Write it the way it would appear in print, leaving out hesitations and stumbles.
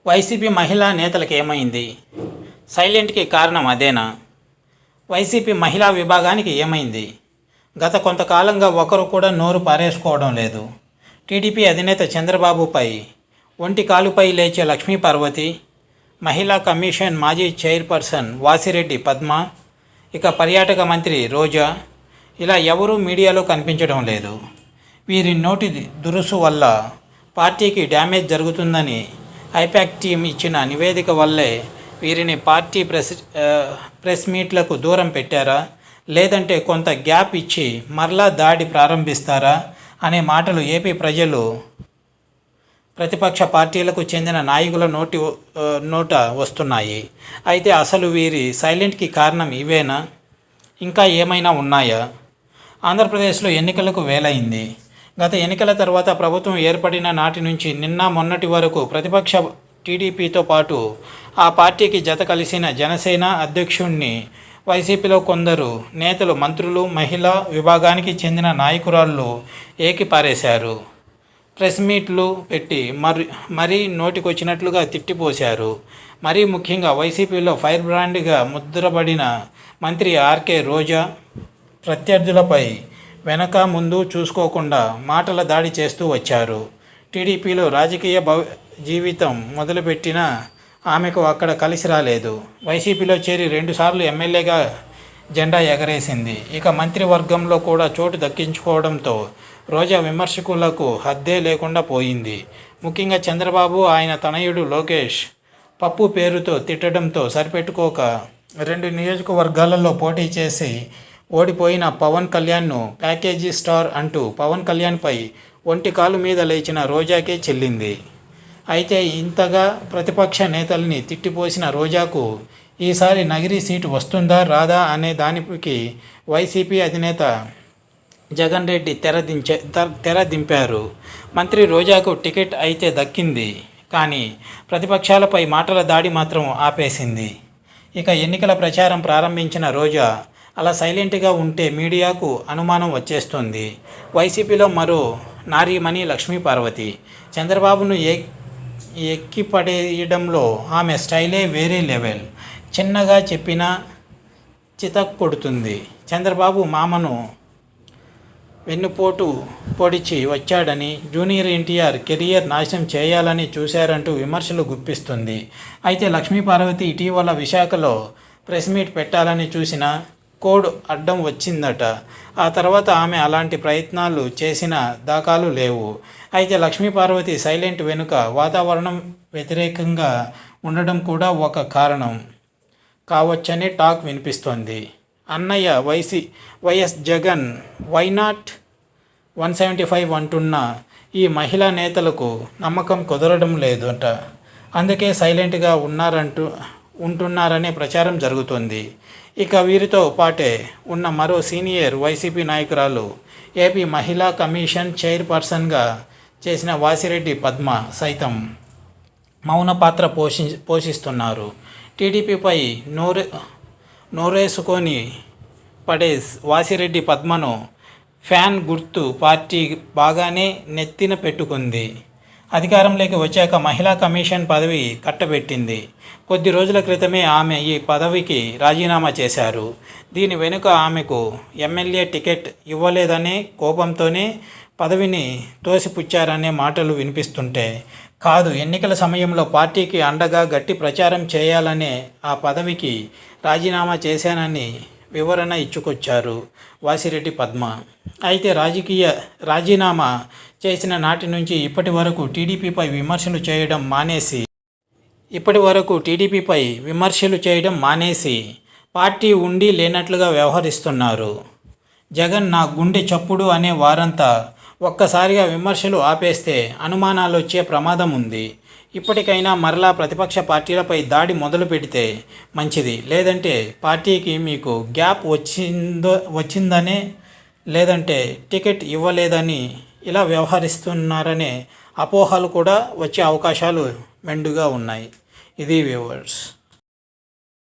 YCP మహిళా నేతలకు ఏమైంది? సైలెంట్కి కారణం అదేనా? వైసీపీ మహిళా విభాగానికి ఏమైంది? గత కొంతకాలంగా ఒకరు కూడా నోరు పారేసుకోవడం లేదు. టీడీపీ అధినేత చంద్రబాబుపై ఒంటి కాలుపై లేచే లక్ష్మీ పార్వతి, మహిళా కమిషన్ మాజీ చైర్పర్సన్ వాసిరెడ్డి పద్మ, ఇక పర్యాటక మంత్రి రోజా, ఇలా ఎవరూ మీడియాలో కనిపించడం లేదు. వీరి నోటి దురుసు వల్ల పార్టీకి డ్యామేజ్ జరుగుతుందని ఐపాక్ టీం ఇచ్చిన నివేదిక వల్లే వీరిని పార్టీ ప్రెస్ మీట్లకు దూరం పెట్టారా, లేదంటే కొంత గ్యాప్ ఇచ్చి మరలా దాడి ప్రారంభిస్తారా అనే మాటలు ఏపీ ప్రజలు ప్రతిపక్ష పార్టీలకు చెందిన నాయకుల నోట వస్తున్నాయి. అయితే అసలు వీరి సైలెంట్కి కారణం ఇవేనా? ఇంకా ఏమైనా ఉన్నాయా? ఆంధ్రప్రదేశ్లో ఎన్నికలకు వేలైంది. గత ఎన్నికల తర్వాత ప్రభుత్వం ఏర్పడిన నాటి నుంచి నిన్న మొన్నటి వరకు ప్రతిపక్ష టీడీపీతో పాటు ఆ పార్టీకి జత కలిసిన జనసేన అధ్యక్షుణ్ణి వైసీపీలో కొందరు నేతలు, మంత్రులు, మహిళా విభాగానికి చెందిన నాయకురాళ్ళు ఏకిపారేశారు. ప్రెస్ మీట్లు పెట్టి మరీ నోటికొచ్చినట్లుగా తిట్టిపోశారు. మరీ ముఖ్యంగా వైసీపీలో ఫైర్ బ్రాండ్గా ముద్రపడిన మంత్రి ఆర్కే రోజా ప్రత్యర్థులపై వెనక ముందు చూసుకోకుండా మాటల దాడి చేస్తూ వచ్చారు. టీడీపీలో రాజకీయ జీవితం మొదలుపెట్టిన ఆమెకు అక్కడ కలిసి రాలేదు. వైసీపీలో చేరి 2 సార్లు ఎమ్మెల్యేగా జెండా ఎగరేసింది. ఇక మంత్రివర్గంలో కూడా చోటు దక్కించుకోవడంతో రోజా విమర్శకులకు హద్దే లేకుండా పోయింది. ముఖ్యంగా చంద్రబాబు, ఆయన తనయుడు లోకేష్ పప్పు పేరుతో తిట్టడంతో సరిపెట్టుకోక 2 నియోజకవర్గాలలో పోటీ చేసి ఓడిపోయిన పవన్ కళ్యాణ్ను ప్యాకేజీ స్టార్ అంటూ పవన్ కళ్యాణ్పై ఒంటి కాలు మీద లేచిన రోజాకే చెల్లింది. అయితే ఇంతగా ప్రతిపక్ష నేతల్ని తిట్టిపోసిన రోజాకు ఈసారి నగిరి సీటు వస్తుందా రాదా అనే దానికి వైసీపీ అధినేత జగన్ రెడ్డి తెర దింపారు. మంత్రి రోజాకు టికెట్ అయితే దక్కింది, కానీ ప్రతిపక్షాలపై మాటల దాడి మాత్రం ఆపేసింది. ఇక ఎన్నికల ప్రచారం ప్రారంభించిన రోజా అలా సైలెంట్గా ఉంటే మీడియాకు అనుమానం వచ్చేస్తుంది. వైసీపీలో మరో నారీమణి లక్ష్మీ పార్వతి చంద్రబాబును ఎక్కిపడేయడంలో ఆమె స్టైలే వేరే లెవెల్. చిన్నగా చెప్పినా చితక్ కొడుతుంది. చంద్రబాబు మామను వెన్నుపోటు పొడిచి వచ్చాడని, జూనియర్ ఎన్టీఆర్ కెరియర్ నాశనం చేయాలని చూశారంటూ విమర్శలు గుప్పిస్తుంది. అయితే లక్ష్మీ పార్వతి ఇటీవల విశాఖలో ప్రెస్ మీట్ పెట్టాలని చూసిన కోడ్ అడ్డం వచ్చిందట. ఆ తర్వాత ఆమె అలాంటి ప్రయత్నాలు చేసిన దాఖలాలు లేవు. అయితే లక్ష్మీ పార్వతి సైలెంట్ వెనుక వాతావరణం వ్యతిరేకంగా ఉండడం కూడా ఒక కారణం కావచ్చని టాక్ వినిపిస్తోంది. అన్నయ్య వైఎస్ జగన్ వై నాట్ 175 అంటున్న ఈ మహిళా నేతలకు నమ్మకం కుదరడం లేదట. అందుకే సైలెంట్గా ఉంటున్నారనే ప్రచారం జరుగుతుంది. ఇక వీరితో పాటే ఉన్న మరో సీనియర్ వైసీపీ నాయకురాలు, ఏపీ మహిళా కమిషన్ చైర్పర్సన్గా చేసిన వాసిరెడ్డి పద్మ సైతం మౌన పాత్ర పోషిస్తున్నారు. టీడీపీపై నోరేసుకొని పడే వాసిరెడ్డి పద్మను ఫ్యాన్ గుర్తు పార్టీ బాగానే నెత్తిన పెట్టుకుంది. అధికారంలోకి వచ్చాక మహిళా కమిషన్ పదవి కట్టబెట్టింది. కొద్ది రోజుల క్రితమే ఆమె ఈ పదవికి రాజీనామా చేశారు. దీని వెనుక ఆమెకు ఎమ్మెల్యే టికెట్ ఇవ్వలేదనే కోపంతోనే పదవిని తోసిపుచ్చారనే మాటలు వినిపిస్తుంటే, కాదు, ఎన్నికల సమయంలో పార్టీకి అండగా గట్టి ప్రచారం చేయాలనే ఆ పదవికి రాజీనామా చేశానని వివరణ ఇచ్చుకొచ్చారు వాసిరెడ్డి పద్మ. అయితే రాజీనామా చేసిన నాటి నుంచి ఇప్పటి వరకు టీడీపీపై విమర్శలు చేయడం మానేసి పార్టీ ఉండి లేనట్లుగా వ్యవహరిస్తున్నారు. జగన్ నా గుండె చప్పుడు అనే వారంతా ఒక్కసారిగా విమర్శలు ఆపేస్తే అనుమానాలు వచ్చే ప్రమాదం ఉంది. ఇప్పటికైనా మరలా ప్రతిపక్ష పార్టీలపై దాడి మొదలు పెడితే మంచిది. లేదంటే పార్టీకి మీకు గ్యాప్ వచ్చిందనే, లేదంటే టికెట్ ఇవ్వలేదని ఇలా వ్యవహరిస్తున్నారనే అపోహలు కూడా వచ్చే అవకాశాలు మెండుగా ఉన్నాయి. ఇది వ్యూవర్స్.